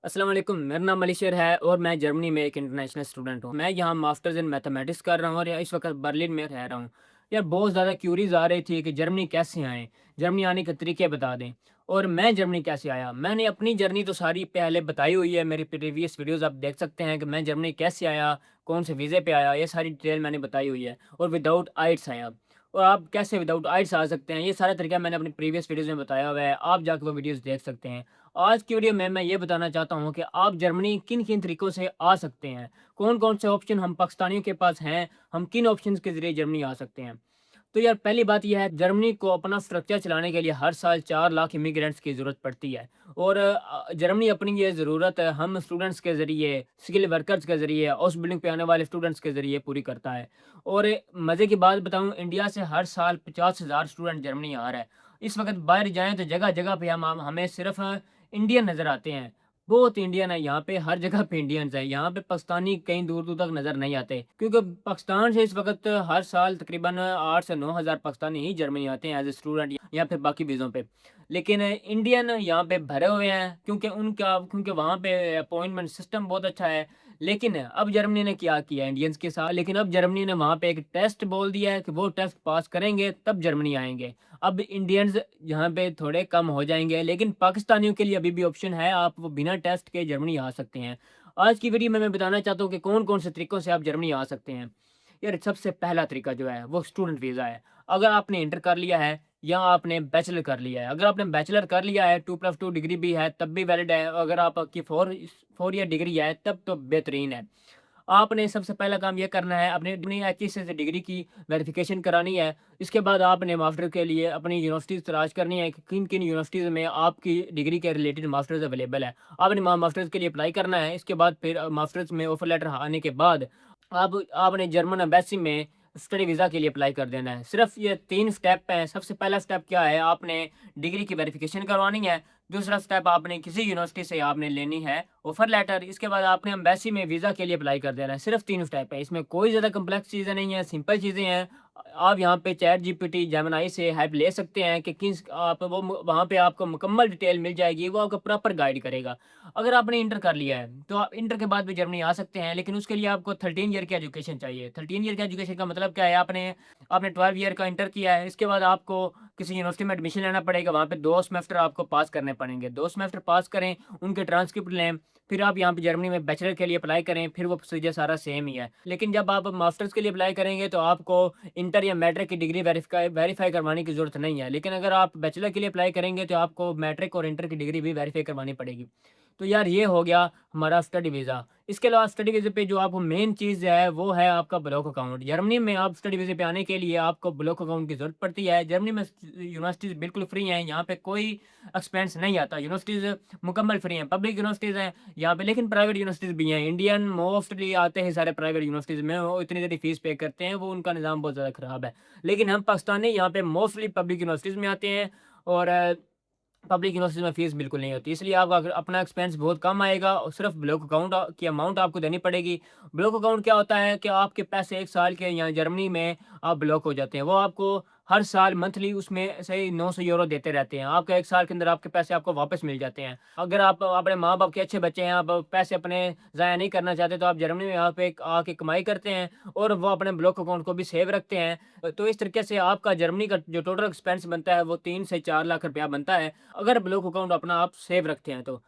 अस्सलाम वालेकुम, मेरा नाम अली शेर है और मैं जर्मनी में एक इंटरनेशनल स्टूडेंट हूँ। मैं यहाँ मास्टर्स इन मैथमेटिक्स कर रहा हूँ और इस वक्त बर्लिन में रह रहा हूँ। यार बहुत ज़्यादा क्यूरीज आ रही थी कि जर्मनी कैसे आएँ, जर्मनी आने के तरीके बता दें और मैं जर्मनी कैसे आया। मैंने अपनी जर्नी तो सारी पहले बताई हुई है, मेरी प्रीवियस वीडियोज़ आप देख सकते हैं कि मैं जर्मनी कैसे आया, कौन से वीज़े पे आया, ये सारी डिटेल मैंने बताई हुई है और विदाउट आइल्स आया। और आप कैसे विदाउट आइल्स आ सकते हैं, ये सारा तरीका मैंने अपनी प्रीवियस वीडियोज़ में बताया हुआ है, आप जाकर वो वीडियोज़ देख सकते हैं। आज की वीडियो में मैं ये बताना चाहता हूँ कि आप जर्मनी किन-किन तरीकों से आ सकते हैं। कौन-कौन से ऑप्शन हम पाकिस्तानियों के पास हैं, हम किन ऑप्शंस के ज़रिए जर्मनी आ सकते हैं। तो यार पहली बात ये है जर्मनी को अपना स्ट्रक्चर चलाने के लिए हर साल 4 लाख इमिग्रेंट्स की ज़रूरत पड़ती है और जर्मनी अपनी ये ज़रूरत हम स्टूडेंट्स के ज़रिए, स्किल वर्कर्स के ज़रिए, हाउस बिल्डिंग पे आने वाले स्टूडेंट्स के ज़रिए पूरी करता है। और मज़े की बात बताऊँ इंडिया से हर साल 50,000 स्टूडेंट जर्मनी आ रहा है। इस वक़्त बाहर जाएँ तो जगह-जगह पे हम हमें सिर्फ़ इंडियन नज़र आते हैं। बहुत इंडियन है यहाँ पे, हर जगह पे इंडियंस हैं। यहाँ पे पाकिस्तानी कहीं दूर-दूर तक नज़र नहीं आते। क्योंकि पाकिस्तान से इस वक़्त हर साल तकरीबन 8 से 9 हज़ार पाकिस्तानी ही जर्मनी आते हैं एज़ अ स्टूडेंट या फिर बाकी वीज़ों पे। लेकिन इंडियन यहाँ पे भरे हुए हैं क्योंकि वहाँ पे अपॉइंटमेंट सिस्टम बहुत अच्छा है। लेकिन अब जर्मनी ने क्या किया इंडियंस के साथ, लेकिन अब जर्मनी ने वहाँ पे एक टेस्ट बोल दिया है कि वो टेस्ट पास करेंगे तब जर्मनी आएँगे। अब इंडियंस यहाँ पे थोड़े कम हो जाएँगे, लेकिन पाकिस्तानियों के लिए अभी भी ऑप्शन है, आप वो बिना टेस्ट के जर्मनी आ सकते हैं। आज की वीडियो में मैं बताना चाहता हूँ कि कौन-कौन से तरीकों से आप जर्मनी आ सकते हैं। यार सबसे पहला तरीका जो है वो स्टूडेंट वीज़ा है। अगर आपने इंटर कर लिया है या आपने बैचलर कर लिया है, अगर आपने बैचलर कर लिया है 2+2 डिग्री भी है तब भी वैलिड है, अगर आपकी 4 ईयर डिग्री है तब तो बेहतरीन है। आपने सबसे पहला काम ये करना है, अपनी अपनी एचईसी से डिग्री की वेरिफ़िकेशन करानी है। इसके बाद आपने मास्टर के लिए अपनी यूनिवर्सिटीज़ तलाश करनी है कि किन-किन यूनिवर्सिटीज़ में आपकी डिग्री के रिलेटेड मास्टर्स अवेलेबल है। आपने मास्टर्स के लिए अप्लाई करना है। इसके बाद फिर मास्टर्स में ऑफ़र लेटर आने के बाद आपने जर्मन एम्बेसी में स्टडी वीज़ा के लिए अप्लाई कर देना है। सिर्फ़ ये 3 स्टेप हैं। सबसे पहला स्टेप क्या है, आपने डिग्री की वेरिफ़िकेशन करवानी है। दूसरा स्टेप आपने किसी यूनिवर्सिटी से आपने लेनी है ऑफ़र लेटर। इसके बाद आपने एम्बेसी में वीज़ा के लिए अप्लाई कर देना है। सिर्फ़ 3 स्टेप है। इसमें कोई ज़्यादा कॉम्प्लेक्स चीज़ें नहीं हैं, सिंपल चीज़ें हैं। आप यहाँ पे चैट जीपीटी, जेमिनी से हेल्प ले सकते हैं कि किस आप वो वहाँ पे आपको मुकम्मल डिटेल मिल जाएगी, वो आपको प्रॉपर गाइड करेगा। अगर आपने इंटर कर लिया है, तो आप इंटर के बाद भी जर्मनी आ सकते हैं, लेकिन उसके लिए आपको 13 ईयर की एजुकेशन चाहिए। 13 ईयर की एजुकेशन का मतलब क्या है? आपने आपने 12 ईयर का इंटर किया है, इसके बाद आपको किसी यूनिवर्सिटी में एडमिशन लेना पड़ेगा, वहाँ पे 2 सेमेस्टर आपको पास करने पड़ेंगे। 2 सेमेस्टर पास करें, उनके ट्रांसक्रिप्ट लें, फिर आप यहाँ पे जर्मनी में बैचलर के लिए अप्लाई करें, फिर वो प्रोसीजर सारा सेम ही है। लेकिन जब आप मास्टर्स के लिए अप्लाई करेंगे, तो आपको इंटर या मैट्रिक की डिग्री वेरीफ़ाई करवाने की ज़रूरत नहीं है। लेकिन अगर आप बैचलर के लिए अप्लाई करेंगे, तो आपको मैट्रिक और इंटर की डिग्री भी वेरीफ़ाई करवानी पड़ेगी। तो यार ये हो गया हमारा स्टडी वीज़ा। इसके अलावा स्टडी वीज़े पे जो आपको मेन चीज़ है वो है आपका ब्लॉक अकाउंट। जर्मनी में आप स्टडी वीज़े पे आने के लिए आपको ब्लॉक अकाउंट की ज़रूरत पड़ती है। जर्मनी में यूनिवर्सिटीज़ बिल्कुल फ्री हैं, यहाँ पे कोई एक्सपेंस नहीं आता। यूनिवर्सिटीज़ मुकम्मल फ्री हैं, पब्लिक यूनिवर्सिटीज़ हैं यहाँ पे, लेकिन प्राइवेट यूनिवर्सिटीज़ भी हैं। इंडियन मोस्टली आते हैं सारे प्राइवेट यूनिवर्सिटीज़ में, वो इतनी ज़्यादा फ़ीस पे करते हैं, वो उनका निज़ाम बहुत ज़्यादा ख़राब है। लेकिन हम पाकिस्तानी यहाँ पे मोस्टली पब्लिक यूनिवर्सिटीज़ में आते हैं और पब्लिक यूनिवर्सिटी में फ़ीस बिल्कुल नहीं होती, इसलिए आपका अगर अपना एक्सपेंस बहुत कम आएगा और सिर्फ ब्लॉक अकाउंट की अमाउंट आपको देनी पड़ेगी। ब्लॉक अकाउंट क्या होता है कि आपके पैसे 1 साल के यहाँ जर्मनी में आप ब्लॉक हो जाते हैं। वो आपको हर साल मंथली उसमें से 900 यूरो देते रहते हैं। आपका 1 साल के अंदर आपके पैसे आपको वापस मिल जाते हैं। अगर आप अपने माँ-बाप के अच्छे बच्चे हैं, आप पैसे अपने ज़ाया नहीं करना चाहते, तो आप जर्मनी में यहाँ पे आके कमाई करते हैं और वो अपने ब्लॉक अकाउंट को भी सेव रखते हैं। तो इस तरीके से आपका जर्मनी का जो टोटल एक्सपेंस बनता है, वो 3 से 4 लाख रुपया बनता है। अगर ब्लॉक अकाउंट अपना आप सेव रखते हैं तो।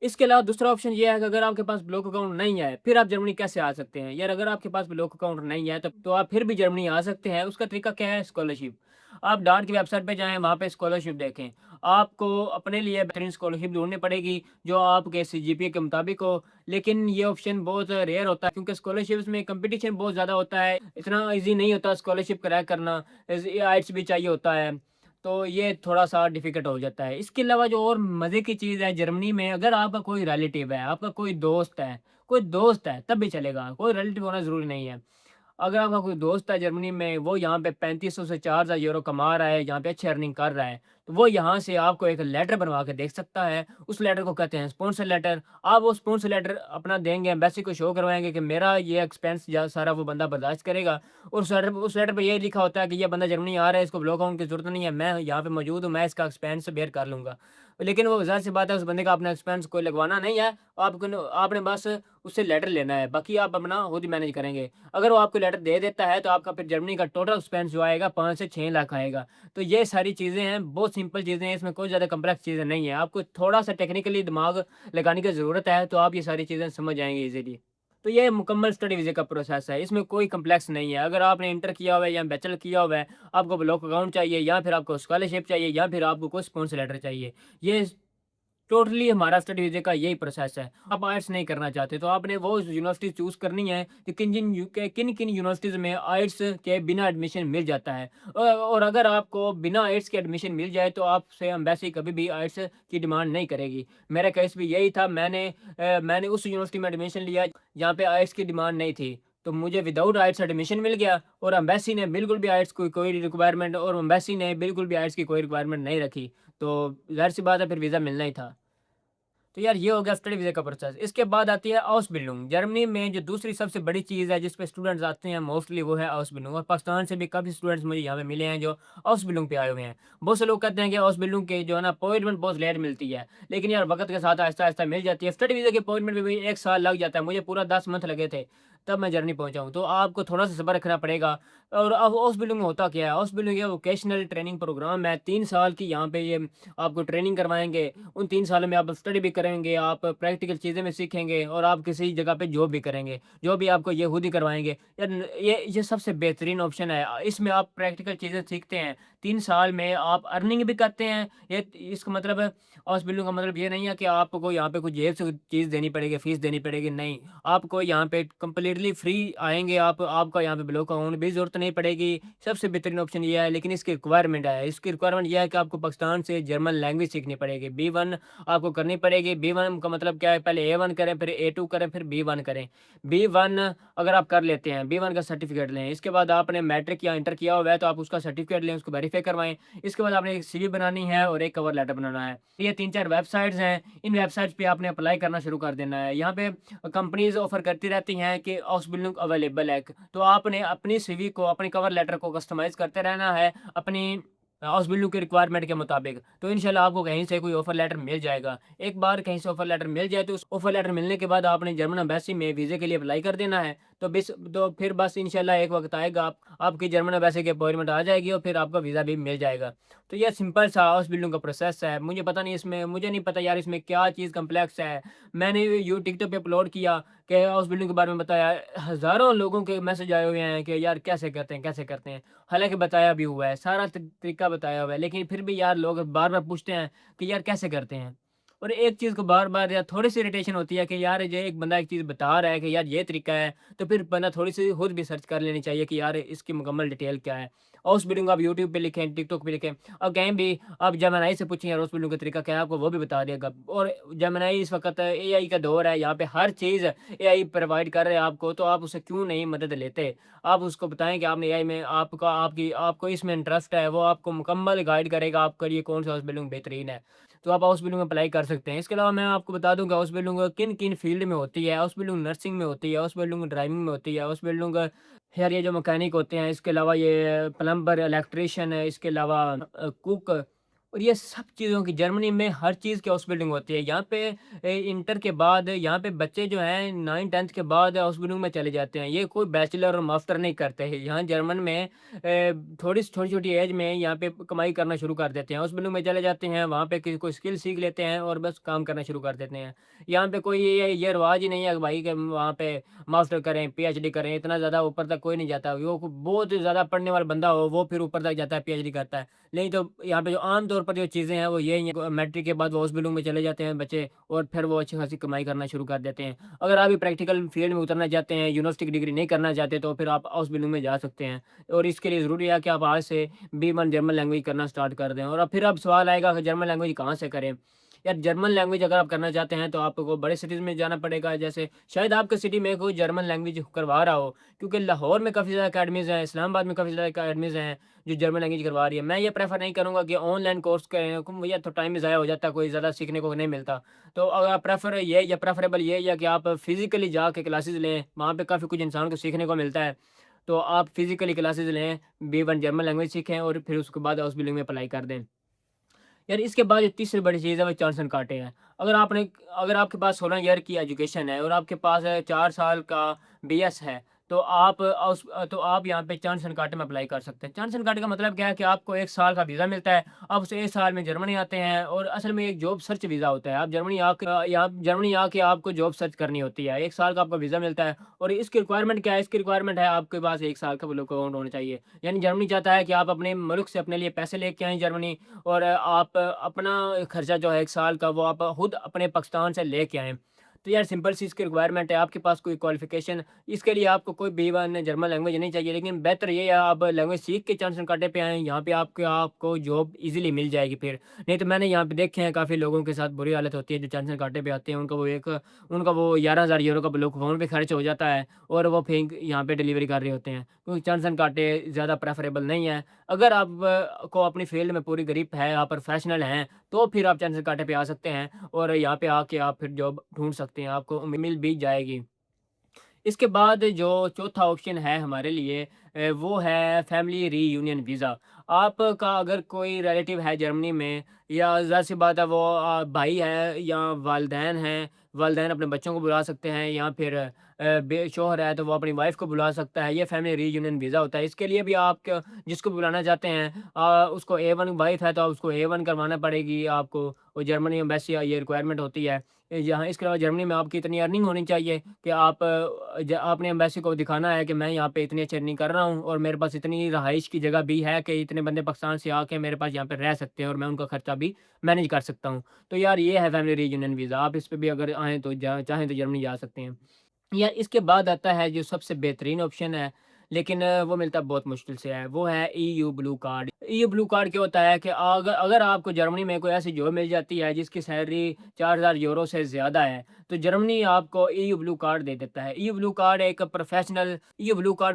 इसके अलावा दूसरा ऑप्शन ये है कि अगर आपके पास ब्लॉक अकाउंट नहीं है, फिर आप जर्मनी कैसे आ सकते हैं? यार अगर आपके पास ब्लॉक अकाउंट नहीं है, तब तो आप फिर भी जर्मनी आ सकते हैं। उसका तरीका क्या है? स्कॉलरशिप। आप डार्ट की वेबसाइट पे जाएँ, वहाँ पे स्कॉलरशिप देखें। आपको अपने लिए बेहतरीन स्कॉलरशिप ढूँढनी पड़ेगी, जो आपके सीजीपीए के मुताबिक हो। लेकिन ये ऑप्शन बहुत रेयर होता है क्योंकि स्कॉलरशिप्स में कॉम्पिटिशन बहुत ज़्यादा होता है। इतना ईज़ी नहीं होता स्कॉलरशिप क्रैक करना, आइल्ट्स भी चाहिए होता है। तो ये थोड़ा-सा डिफ़िकल्ट हो जाता है। इसके अलावा जो और मज़े की चीज़ है जर्मनी में, अगर आपका कोई रिलेटिव है, आपका कोई दोस्त है तब भी चलेगा, कोई रिलेटिव होना ज़रूरी नहीं है। अगर आपका कोई दोस्त है जर्मनी में, वो यहाँ पे 3500 से 4000 यूरो कमा रहा है, यहाँ पे अच्छी अर्निंग कर रहा है, तो वो यहाँ से आपको एक लेटर बनवा के दे सकता है। उस लेटर को कहते हैं स्पॉन्सर लेटर। आप वो स्पॉन्सर लेटर अपना देंगे, एम्बेसी को शो करवाएँगे कि मेरा ये एक्सपेंस सारा वो बंदा बर्दाश्त करेगा। और उस लेटर पे ये लिखा होता है कि ये बंदा जर्मनी आ रहा है, इसको ब्लॉक अकाउंट की ज़रूरत नहीं है, मैं यहाँ पे मौजूद हूँ, मैं इसका एक्सपेंस बेयर कर लूँगा। लेकिन वो ज़ाहिर सी बात है उस बंदे का अपना एक्सपेंस कोई लगवाना नहीं है, आपको आपने बस उससे लेटर लेना है, बाकी आप अपना खुद ही मैनेज करेंगे। अगर वो आपको लेटर दे देता है तो आपका फिर जर्मनी का टोटल एक्सपेंस जो आएगा 5 से 6 लाख आएगा। तो ये सारी चीज़ें हैं, बहुत सिंपल चीज़ें हैं, इसमें कोई ज़्यादा कॉम्प्लेक्स चीज़ें नहीं है। आपको थोड़ा-सा टेक्निकली दिमाग लगाने की ज़रूरत है, तो आप ये सारी चीज़ें समझ जाएँगे ईज़िली। तो ये मुकम्मल स्टडी वीज़े का प्रोसेस है, इसमें कोई कॉम्प्लेक्स नहीं है। अगर आपने इंटर किया हुआ है या बैचलर किया हुआ है, आपको ब्लॉक अकाउंट चाहिए या फिर आपको स्कॉलरशिप चाहिए या फिर आपको कोई स्पॉन्सर लेटर चाहिए। ये टोटली हमारा स्टडी वीज़े का यही प्रोसेस है। आप आर्ट्स नहीं करना चाहते तो आपने वो यूनिवर्सिटी चूज़ करनी है कि किन-किन यूनिवर्सिटीज़ में आर्ट्स के बिना एडमिशन मिल जाता है। और अगर आपको बिना आर्ट्स के एडमिशन मिल जाए तो आपसे एम्बेसी कभी भी आर्ट्स की डिमांड नहीं करेगी। मेरा केस भी यही था, मैंने उस यूनिवर्सिटी में एडमिशन लिया जहाँ पे आर्ट्स की डिमांड नहीं थी। तो मुझे विदाउट आर्ट्स एडमिशन मिल गया और एम्बेसी ने बिल्कुल भी आर्ट्स की कोई रिक्वायरमेंट और एम्बेसी ने बिल्कुल भी आर्ट्स की कोई रिक्वायरमेंट नहीं रखी। तो ज़ाहिर-सी बात है फिर वीज़ा मिलना ही था। तो यार ये हो गया स्टडी वीज़ा का प्रोसेस। इसके बाद आती है आउसबिल्डिंग। जर्मनी में जो दूसरी सबसे बड़ी चीज़ है जिस पे स्टूडेंट्स आते हैं मोस्टली वो है आउसबिल्डिंग, और पाकिस्तान से भी काफ़ी स्टूडेंट्स मुझे यहाँ पे मिले हैं जो आउसबिल्डिंग पे आए हुए हैं। बहुत से लोग कहते हैं कि आउसबिल्डिंग के जो है ना अपॉइंटमेंट बहुत लेट मिलती है। लेकिन यार वक़्त के साथ आहिस्ता-आहिस्ता मिल जाती है। स्टडी वीज़ा की अपॉइंटमेंट में भी 1 साल लग जाता है। मुझे पूरा 10 मंथ लगे थे, तब मैं जर्मनी पहुँचा हूँ। तो आपको थोड़ा-सा सब्र रखना पड़ेगा। और अब हाउस बिल्डिंग में होता क्या है? हाउस बिल्डिंग ये वोकेशनल ट्रेनिंग प्रोग्राम है। 3 साल की यहाँ पे ये आपको ट्रेनिंग करवाएँगे। उन 3 सालों में आप स्टडी भी करेंगे, आप प्रैक्टिकल चीज़ें भी सीखेंगे और आप किसी जगह पे जॉब भी करेंगे। जो भी आपको ये खुद ही करवाएँगे। यार न ये सबसे बेहतरीन ऑप्शन है। इसमें आप प्रैक्टिकल चीज़ें सीखते हैं। 3 साल में आप अर्निंग भी करते हैं। ये इसका मतलब है हाउस बिल्डिंग का मतलब ये नहीं है कि आपको यहाँ पे कोई जेब से चीज़ देनी पड़ेगी, फीस देनी पड़ेगी, नहीं। आपको यहाँ पे कंप्लीटली फ्री आएँगे आप, आपका यहाँ पे ब्लॉक अकाउंट भी ज़रूरत नहीं पड़ेगी। सबसे बेहतरीन ऑप्शन ये है, लेकिन इसकी रिक्वायरमेंट है। इसकी रिक्वायरमेंट ये है कि आपको पाकिस्तान से जर्मन लैंग्वेज सीखनी पड़ेगी। B1 आपको करनी पड़ेगी। B1 का मतलब क्या है, पहले A1 करें, फिर A2 करें, फिर B1 करें। B1 अगर आप कर लेते हैं, B1 का सर्टिफ़िकेट लें। इसके बाद आपने मैट्रिक या इंटर किया हुआ है तो आप उसका सर्टिफ़िकेट लें, उसको वेरीफ़ाई करवाएँ। इसके बाद आपने एक सीवी बनानी है और एक कवर लेटर बनाना है। ये 3-4 वेबसाइट्स हैं, इन वेबसाइट्स पे आपने अप्लाई करना शुरू कर देना है। यहाँ पे कंपनीज़ ऑफ़र करती रहती हैं कि हाउस बिल्डिंग अवेलेबल है। तो आपने अपनी सीवी को, अपनी कवर लेटर को कस्टमाइज़ करते रहना है अपनी हाउस बिल्डिंग की रिक्वायरमेंट के मुताबिक। तो इंशाल्लाह आपको कहीं से कोई ऑफ़र लेटर मिल जाएगा। एक बार कहीं से ऑफ़र लेटर मिल जाए तो उस ऑफ़र लेटर मिलने के बाद आपने जर्मन एम्बेसी में वीज़े के लिए अप्लाई कर देना है। तो फिर बस इंशाल्लाह एक वक़्त आएगा, आपकी जर्मन एम्बेसी की अपॉइंटमेंट आ जाएगी और फिर आपका वीज़ा भी मिल जाएगा। तो ये सिंपल सा हाउस बिल्डिंग का प्रोसेस है। मुझे नहीं पता यार इसमें क्या चीज़ कॉम्प्लेक्स है। मैंने टिकटॉक पे अपलोड किया कि हाउस बिल्डिंग के बारे में बताया। हज़ारों लोगों के मैसेज आए हुए हैं कि यार कैसे करते हैं, कैसे करते हैं? हालाँकि बताया भी हुआ है, सारा तरीका बताया हुआ है, लेकिन फिर भी यार लोग बार-बार पूछते हैं कि यार कैसे करते हैं? और एक चीज़ को बार-बार या थोड़ी-सी इरिटेशन होती है कि यार ये एक बंदा एक चीज़ बता रहा है कि यार ये तरीका है, तो फिर बंदा थोड़ी-सी खुद भी सर्च कर लेनी चाहिए कि यार इसकी मुकम्मल डिटेल क्या है। हाउस बिल्डिंग आप यूट्यूब पे लिखें, टिकटॉक पे लिखें और कहीं भी आप जेमिनी से पूछें यार हाउस बिल्डिंग का तरीका क्या है, आपको वो भी बता देगा। और जेमिनी इस वक़्त एआई का दौर है, यहाँ पे हर चीज़ एआई प्रोवाइड कर रहा है आपको, तो आप उससे क्यों नहीं मदद लेते? आप उसको बताएँ कि आपने एआई में आपको इसमें इंटरेस्ट है, वो आपको मुकम्मल गाइड करेगा आपके लिए कौन सा हाउस बिल्डिंग बेहतरीन है। तो आप हाउस बिल्डिंग में अप्लाई कर सकते हैं। इसके अलावा मैं आपको बता दूँ कि हाउस बिल्डिंग किन-किन फ़ील्ड में होती है। हाउस बिल्डिंग नर्सिंग में होती है, हाउस बिल्डिंग ड्राइविंग में होती है, हाउस बिल्डिंग यार ये जो मैकेनिक होते हैं, इसके अलावा ये प्लम्बर, इलेक्ट्रीशियन है, इसके अलावा कुक, और ये सब चीज़ों की जर्मनी में हर चीज़ की हाउस बिल्डिंग होती है। यहाँ पे इंटर के बाद यहाँ पे बच्चे जो हैं 9th-10th के बाद हाउस बिल्डिंग में चले जाते हैं। ये कोई बैचलर और मास्टर नहीं करते हैं। यहाँ जर्मन में थोड़ी छोटी-छोटी एज में यहाँ पे कमाई करना शुरू कर देते हैं। हाउस बिल्डिंग में चले जाते हैं, वहाँ पे कोई स्किल सीख लेते हैं और बस काम करना शुरू कर देते हैं। यहाँ पे कोई ये रिवाज ही नहीं है कि भाई कि वहाँ पे मास्टर करें, पीएचडी करें, इतना ज़्यादा ऊपर तक कोई नहीं जाता। वो बहुत ज़्यादा पढ़ने वाला बंदा हो, वो फिर ऊपर तक जाता है, पीएचडी करता है। नहीं तो यहाँ पे जो आम तौर पर जो चीज़ें हैं वो यही हैं, मैट्रिक के बाद वो हाउस बिल्डिंग में चले जाते हैं बच्चे और फिर वो अच्छी खासी कमाई करना शुरू कर देते हैं। अगर आप भी प्रैक्टिकल फील्ड में उतरना चाहते हैं, यूनिवर्सिटी की डिग्री नहीं करना चाहते, तो फिर आप हाउस बिल्डिंग में जा सकते हैं। और इसके लिए ज़रूरी है कि आप आज से B1 जर्मन लैंग्वेज करना स्टार्ट कर दें। और अब फिर अब सवाल आएगा कि जर्मन लैंग्वेज कहाँ से करें? यार जर्मन लैंग्वेज अगर आप करना चाहते हैं तो आपको बड़े सिटीज़ में जाना पड़ेगा, जैसे शायद आपके सिटी में कोई जर्मन लैंग्वेज करवा रहा हो, क्योंकि लाहौर में काफ़ी ज़्यादा अकेडमीज़ हैं, इस्लामाबाद में काफ़ी ज़्यादा अकेडमीज़ हैं जो जर्मन लैंग्वेज करवा रही है। मैं ये प्रेफ़र नहीं करूँगा कि ऑनलाइन कोर्स करें, क्यों भैया तो टाइम ज़ाया हो जाता है, कोई ज़्यादा सीखने को नहीं मिलता। तो अगर प्रेफ़रेबल ये है कि आप फिज़िकली जाके क्लासेस लें, वहाँ पे काफ़ी कुछ इंसान को सीखने को मिलता है। तो आप फिज़िकली क्लासेस लें, B1 जर्मन लैंग्वेज सीखें और फिर उसके बाद हाउस बिल्डिंग में अप्लाई कर दें। यार इसके बाद जो तीसरी बड़ी चीज़ है वो चांस एंड कांटे हैं। अगर आपके पास 16 ईयर की एजुकेशन है और आपके पास 4 साल का बीएस है, तो तो आप यहाँ पे चांस एंड कांटे में अप्लाई कर सकते हैं। चांस एंड कांटे का मतलब क्या है कि आपको 1 साल का वीज़ा मिलता है, आप उस 1 साल में जर्मनी आते हैं और असल में एक जॉब सर्च वीज़ा होता है। आप जर्मनी आके आपको जॉब सर्च करनी होती है। 1 साल का आपको वीज़ा मिलता है और इसकी रिक्वायरमेंट क्या है? इसकी रिक्वायरमेंट है आपके पास 1 साल का ब्लू अकाउंट होना चाहिए। यानी जर्मनी चाहता है कि आप अपने मुल्क से अपने लिए पैसे लेके आएँ जर्मनी और आप अपना खर्चा जो है 1 साल का वो आप खुद अपने पाकिस्तान से लेके आएँ। तो यार सिंपल सी इसकी रिक्वायरमेंट है, आपके पास कोई क्वालिफ़िकेशन इसके लिए आपको कोई B1 जर्मन लैंग्वेज नहीं चाहिए, लेकिन बेहतर ये है आप लैंग्वेज सीख के चांस एंड कांटे पे आएँ, यहाँ पे आपको जॉब ईज़िली मिल जाएगी फिर। नहीं तो मैंने यहाँ पे देखे हैं काफ़ी लोगों के साथ बुरी हालत होती है जो चांस एंड कांटे पे आते हैं, उनका वो 11,000 यूरो का ब्लू फ़ोन पे खर्च हो जाता है और वो फिर यहाँ पे डिलीवरी कर रहे होते हैं। क्योंकि चांस एंड कांटे ज़्यादा प्रेफ़रेबल नहीं है। अगर आप को अपनी फ़ील्ड में पूरी ग्रिप है, आप प्रोफ़ेशनल हैं, तो फिर आप चांस एंड कांटे पे आ सकते हैं और यहाँ पे आके आप फिर जॉब ढूँढ सकते हैं, आपको मिल भी जाएगी। इसके बाद जो चौथा ऑप्शन है हमारे लिए वो है फैमिली रीयूनियन वीज़ा। आपका अगर कोई रिलेटिव है जर्मनी में या ज़ाहिर-सी बात है वो भाई है या वालिदैन हैं, वालिदैन अपने बच्चों को बुला सकते हैं या फिर बे शौहर है तो वो अपनी वाइफ़ को बुला सकता है। ये फैमिली रीयूनियन वीज़ा होता है। इसके लिए भी आप क जिसको बुलाना चाहते हैं उसको A1 वाइफ़ है तो उसको A1 करवाना पड़ेगी आपको और जर्मनी एम्बेसी ये रिक्वायरमेंट होती है। यहाँ इसके अलावा जर्मनी में आपकी इतनी अर्निंग होनी चाहिए कि आपने एम्बेसी को दिखाना है कि मैं यहाँ पे इतनी अच्छी अर्निंग कर रहा हूँ और मेरे पास इतनी रहाइश की जगह भी है कि इतने बंदे पाकिस्तान से आके मेरे पास यहाँ पे रह सकते हैं और मैं उनका खर्चा भी मैनेज कर सकता हूँ। तो यार ये है फैमिली रीयूनियन वीज़ा। आप इस पे भी अगर आएँ तो चाहें तो जर्मनी जा सकते हैं। यार इसके बाद आता है जो सबसे बेहतरीन ऑप्शन है, लेकिन वो मिलता बहुत मुश्किल से है, वो है EU blue card. EU blue card क्या होता है कि अगर आपको जर्मनी में कोई ऐसी जॉब मिल जाती है जिसकी सैलरी 4,000 यूरो से ज़्यादा है, तो जर्मनी आपको ईयू ब्लू कार्ड दे देता है। ईयू ब्लू कार्ड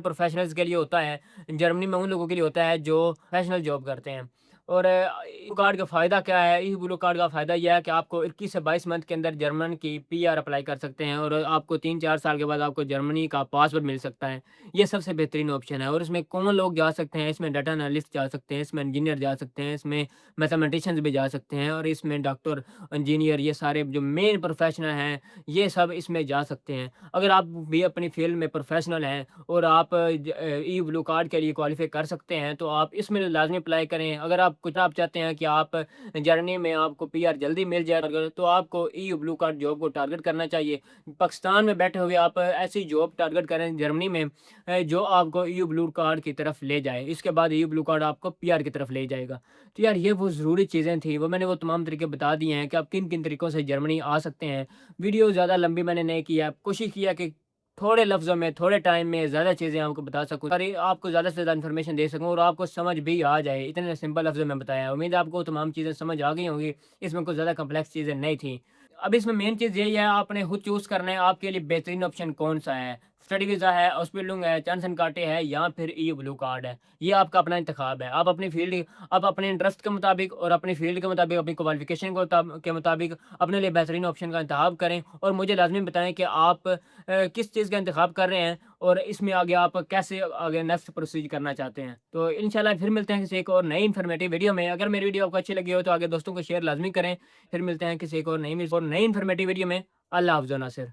प्रोफ़ेशनल्स के लिए होता है, जर्मनी में उन लोगों के लिए होता है जो प्रोफ़ेशनल जॉब करते हैं। और ईयू कार्ड का फ़ायदा क्या है? ईयू ब्लू कार्ड का फ़ायदा ये है कि आपको 21 से 22 मंथ के अंदर जर्मन की पीआर अप्लाई कर सकते हैं और आपको 3-4 साल के बाद आपको जर्मनी का पासपोर्ट मिल सकता है। ये सबसे बेहतरीन ऑप्शन है और इसमें कौन लोग जा सकते हैं, इसमें डाटा एनालिस्ट जा सकते हैं, इसमें इंजीनियर जा सकते हैं, इसमें मैथमेटिशियंस भी जा सकते हैं और इसमें डॉक्टर, इंजीनियर ये सारे जो मेन प्रोफ़ेशनल हैं, ये सब इसमें जा सकते हैं। अगर आप भी अपनी फ़ील्ड में प्रोफ़ेशनल हैं और आप ईयू ब्लू कार्ड के लिए क्वालीफ़ाई कर सकते हैं, तो आप इसमें लाज़मी अप्लाई करें। अगर आप चाहते हैं कि आप जर्मनी में आपको पीआर जल्दी मिल जाए अगर तो आपको ईयू ब्लू कार्ड जॉब को टारगेट करना चाहिए। पाकिस्तान में बैठे हुए आप ऐसी जॉब टारगेट करें जर्मनी में जो आपको ईयू ब्लू कार्ड की तरफ ले जाए। इसके बाद ईयू ब्लू कार्ड आपको पीआर की तरफ ले जाएगा। तो यार ये वो ज़रूरी चीज़ें थी, वो मैंने वो तमाम तरीके बता दिए हैं कि आप किन-किन तरीकों से जर्मनी आ सकते हैं। वीडियो ज़्यादा लंबी मैंने नहीं की है, कोशिश की है कि थोड़े लफ्ज़ों में, थोड़े टाइम में ज़्यादा चीज़ें आपको बता सकूँ और ये आपको ज़्यादा से ज़्यादा इन्फॉर्मेशन दे सकूँ और आपको समझ भी आ जाए। इतने सिंपल लफ्ज़ों में बताया है। उम्मीद है आपको तमाम चीज़ें समझ आ गई होंगी। इसमें कुछ ज़्यादा कॉम्प्लेक्स चीज़ें नहीं थी। अब इसमें मेन चीज़ यही है आपने खुद चूज़ करना है आपके लिए बेहतरीन ऑप्शन कौन-सा है। स्टडी वीज़ा है, ऑस्पिलडुंग है, चांस एंड कांटे है या फिर ईयू ब्लू कार्ड है। ये आपका अपना इंतखाब है। आप अपने इंटरेस्ट के मुताबिक और अपनी फ़ील्ड के मुताबिक, अपनी क्वालिफ़िकेशन के मुताबिक अपने लिए बेहतरीन ऑप्शन का इंतखाब करें और मुझे लाज़मी बताएँ कि आप किस चीज़ का इंतखाब कर रहे हैं और इसमें आगे आप कैसे आगे नेक्स्ट प्रोसीड करना चाहते हैं। तो इंशाल्लाह फिर मिलते हैं किसी एक और नई इन्फॉर्मेटिव वीडियो में। अगर मेरी वीडियो आपको अच्छी लगी हो तो आगे दोस्तों को शेयर लाज़मी करें। फिर मिलते हैं किसी एक और नई इन्फॉर्मेटिव वीडियो में। अल्लाह हाफ़िज़ नासिर।